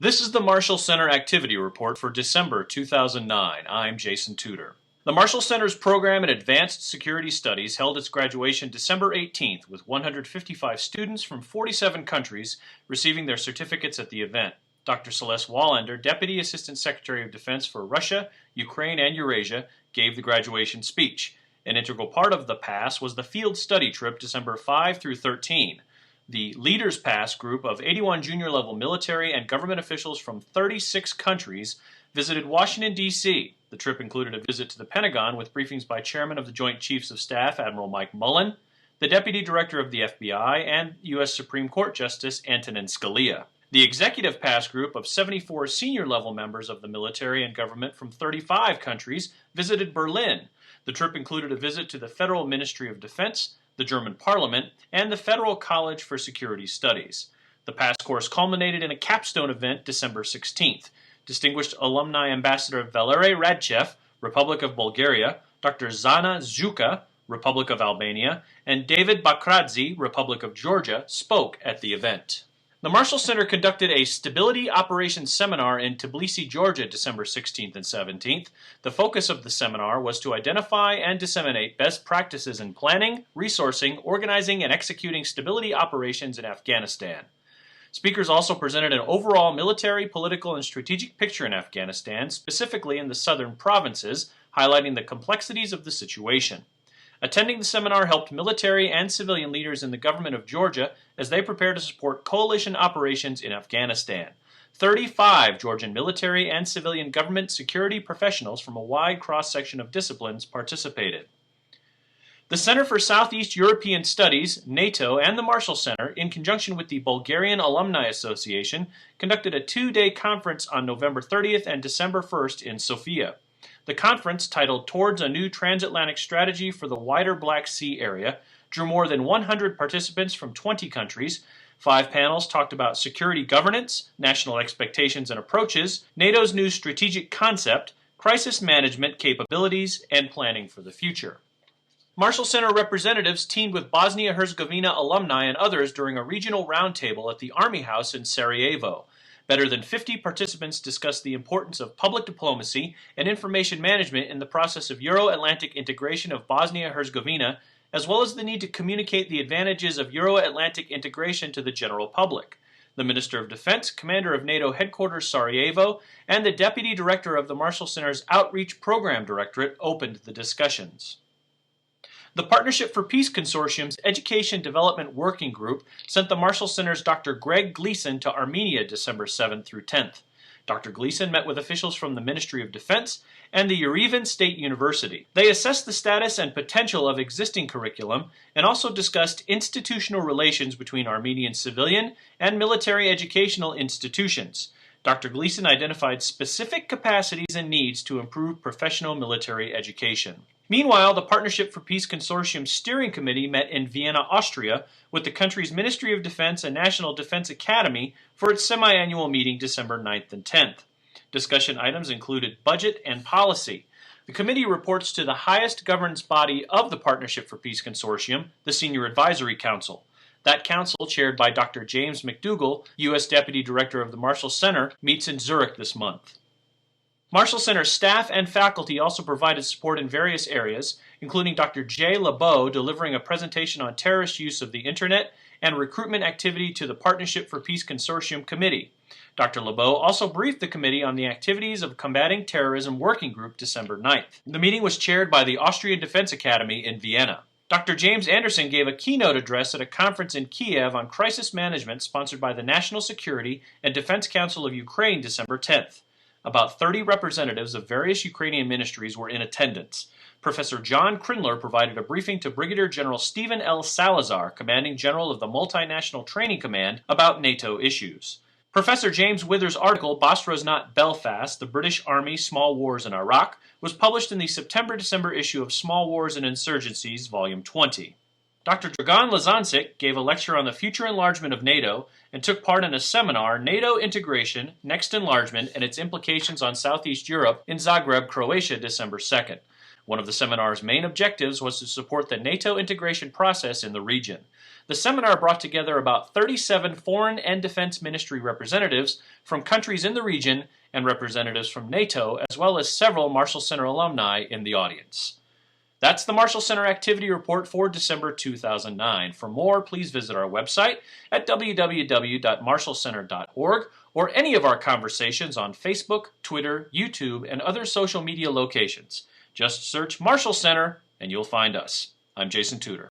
This is the Marshall Center Activity Report for December 2009. I'm Jason Tudor. The Marshall Center's program in Advanced Security Studies held its graduation December 18th with 155 students from 47 countries receiving their certificates at the event. Dr. Celeste Wallander, Deputy Assistant Secretary of Defense for Russia, Ukraine, and Eurasia, gave the graduation speech. An integral part of the pass was the field study trip December 5 through 13. The Leaders Pass group of 81 junior-level military and government officials from 36 countries visited Washington, D.C. The trip included a visit to the Pentagon with briefings by Chairman of the Joint Chiefs of Staff, Admiral Mike Mullen, the Deputy Director of the FBI, and U.S. Supreme Court Justice Antonin Scalia. The Executive Pass group of 74 senior-level members of the military and government from 35 countries visited Berlin. The trip included a visit to the Federal Ministry of Defense, the German Parliament, and the Federal College for Security Studies. The pass course culminated in a capstone event December 16th. Distinguished Alumni Ambassador Valery Radchev, Republic of Bulgaria, Dr. Zana Zuka, Republic of Albania, and David Bakradze, Republic of Georgia, spoke at the event. The Marshall Center conducted a Stability Operations Seminar in Tbilisi, Georgia, December 16th and 17th. The focus of the seminar was to identify and disseminate best practices in planning, resourcing, organizing, and executing stability operations in Afghanistan. Speakers also presented an overall military, political, and strategic picture in Afghanistan, specifically in the southern provinces, highlighting the complexities of the situation. Attending the seminar helped military and civilian leaders in the government of Georgia as they prepare to support coalition operations in Afghanistan. 35 Georgian military and civilian government security professionals from a wide cross-section of disciplines participated. The Center for Southeast European Studies, NATO, and the Marshall Center, in conjunction with the Bulgarian Alumni Association, conducted a two-day conference on November 30th and December 1st in Sofia. The conference, titled Towards a New Transatlantic Strategy for the Wider Black Sea Area, drew more than 100 participants from 20 countries. 5 panels talked about security governance, national expectations and approaches, NATO's new strategic concept, crisis management capabilities, and planning for the future. Marshall Center representatives teamed with Bosnia-Herzegovina alumni and others during a regional roundtable at the Army House in Sarajevo. Better than 50 participants discussed the importance of public diplomacy and information management in the process of Euro-Atlantic integration of Bosnia-Herzegovina, as well as the need to communicate the advantages of Euro-Atlantic integration to the general public. The Minister of Defense, Commander of NATO Headquarters Sarajevo, and the Deputy Director of the Marshall Center's Outreach Program Directorate opened the discussions. The Partnership for Peace Consortium's Education Development Working Group sent the Marshall Center's Dr. Greg Gleason to Armenia December 7th through 10th. Dr. Gleason met with officials from the Ministry of Defense and the Yerevan State University. They assessed the status and potential of existing curriculum and also discussed institutional relations between Armenian civilian and military educational institutions. Dr. Gleason identified specific capacities and needs to improve professional military education. Meanwhile, the Partnership for Peace Consortium Steering Committee met in Vienna, Austria, with the country's Ministry of Defense and National Defense Academy for its semi-annual meeting December 9th and 10th. Discussion items included budget and policy. The committee reports to the highest governance body of the Partnership for Peace Consortium, the Senior Advisory Council. That council, chaired by Dr. James McDougall, U.S. Deputy Director of the Marshall Center, meets in Zurich this month. Marshall Center staff and faculty also provided support in various areas, including Dr. Jay LeBeau delivering a presentation on terrorist use of the Internet and recruitment activity to the Partnership for Peace Consortium Committee. Dr. LeBeau also briefed the committee on the activities of Combating Terrorism Working Group December 9th. The meeting was chaired by the Austrian Defense Academy in Vienna. Dr. James Anderson gave a keynote address at a conference in Kiev on crisis management sponsored by the National Security and Defense Council of Ukraine December 10th. About 30 representatives of various Ukrainian ministries were in attendance. Professor John Krindler provided a briefing to Brigadier General Stephen L. Salazar, Commanding General of the Multinational Training Command, about NATO issues. Professor James Wither's article, Bosphorus Not Belfast, The British Army, Small Wars in Iraq, was published in the September-December issue of Small Wars and Insurgencies, Volume 20. Dr. Dragan Lazančić gave a lecture on the future enlargement of NATO and took part in a seminar, NATO Integration, Next Enlargement, and its Implications on Southeast Europe in Zagreb, Croatia, December 2nd. One of the seminar's main objectives was to support the NATO integration process in the region. The seminar brought together about 37 foreign and defense ministry representatives from countries in the region and representatives from NATO, as well as several Marshall Center alumni in the audience. That's the Marshall Center Activity Report for December 2009. For more, please visit our website at www.marshallcenter.org or any of our conversations on Facebook, Twitter, YouTube, and other social media locations. Just search Marshall Center and you'll find us. I'm Jason Tudor.